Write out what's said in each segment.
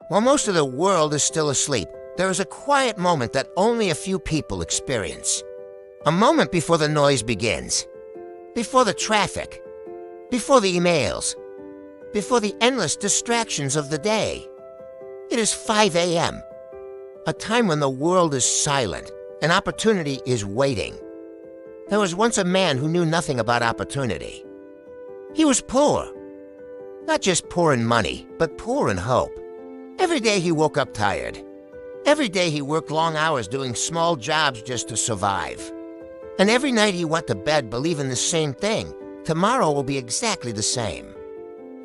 While most of the world is still asleep, there is a quiet moment that only a few people experience. A moment before the noise begins. Before the traffic. Before the emails. Before the endless distractions of the day. It is 5 a.m. A time when the world is silent and opportunity is waiting. There was once a man who knew nothing about opportunity. He was poor. Not just poor in money, but poor in hope. Every day he woke up tired. Every day he worked long hours doing small jobs just to survive. And every night he went to bed believing the same thing. Tomorrow will be exactly the same.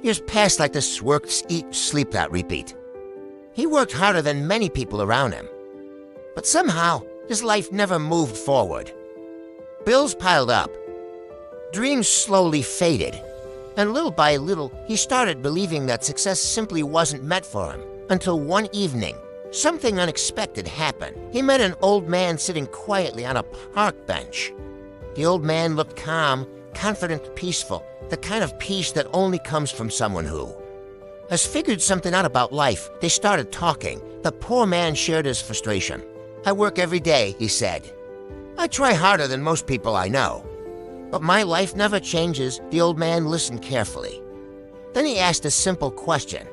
Years passed like this work, eat, sleep, that repeat. He worked harder than many people around him. But somehow, his life never moved forward. Bills piled up. Dreams slowly faded. And little by little, he started believing that success simply wasn't meant for him. Until one evening, something unexpected happened. He met an old man sitting quietly on a park bench. The old man looked calm, confident, peaceful, the kind of peace that only comes from someone who has figured something out about life. They started talking. The poor man shared his frustration. "I work every day," he said. "I try harder than most people I know. But my life never changes." The old man listened carefully. Then he asked a simple question.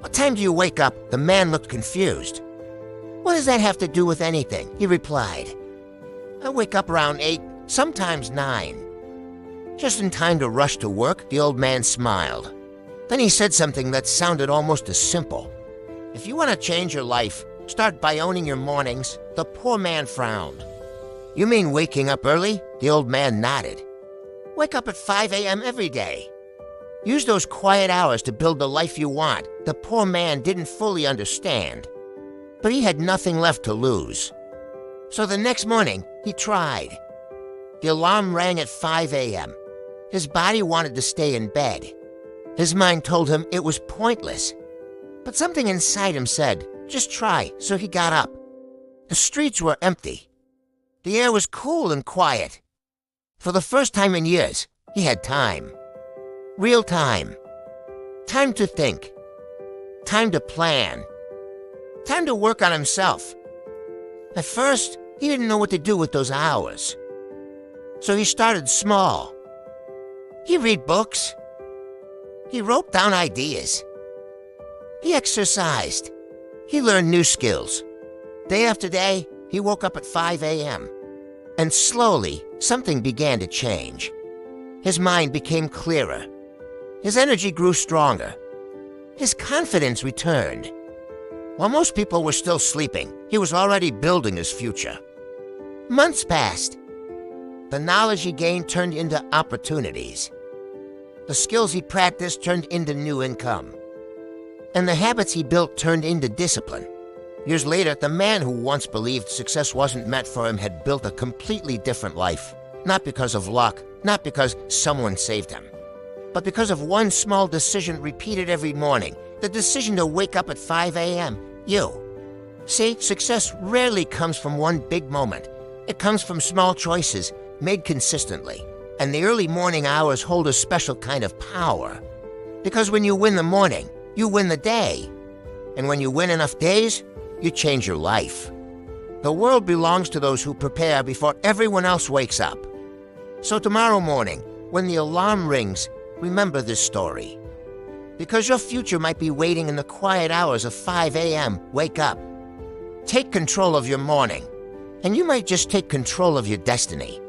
"What time do you wake up?" The man looked confused. "What does that have to do with anything?" he replied. "I wake up around 8, sometimes 9. Just in time to rush to work." The old man smiled. Then he said something that sounded almost as simple. "If you want to change your life, start by owning your mornings." The poor man frowned. "You mean waking up early?" The old man nodded. "Wake up at 5 a.m. every day. Use those quiet hours to build the life you want." The poor man didn't fully understand, but he had nothing left to lose. So the next morning, he tried. The alarm rang at 5 a.m. His body wanted to stay in bed. His mind told him it was pointless. But something inside him said, "Just try," so he got up. The streets were empty. The air was cool and quiet. For the first time in years, he had time. Real time. Time to think. Time to plan. Time to work on himself. At first, he didn't know what to do with those hours. So he started small. He read books. He wrote down ideas. He exercised. He learned new skills. Day after day, he woke up at 5 a.m. And slowly, something began to change. His mind became clearer. His energy grew stronger. His confidence returned. While most people were still sleeping, he was already building his future. Months passed. The knowledge he gained turned into opportunities. The skills he practiced turned into new income. And the habits he built turned into discipline. Years later, the man who once believed success wasn't meant for him had built a completely different life. Not because of luck, not because someone saved him, but because of one small decision repeated every morning. The decision to wake up at 5 a.m. You. See, success rarely comes from one big moment. It comes from small choices made consistently. And the early morning hours hold a special kind of power. Because when you win the morning, you win the day. And when you win enough days, you change your life. The world belongs to those who prepare before everyone else wakes up. So tomorrow morning, when the alarm rings, remember this story. Because your future might be waiting in the quiet hours of 5 a.m. Wake up. Take control of your morning. And you might just take control of your destiny.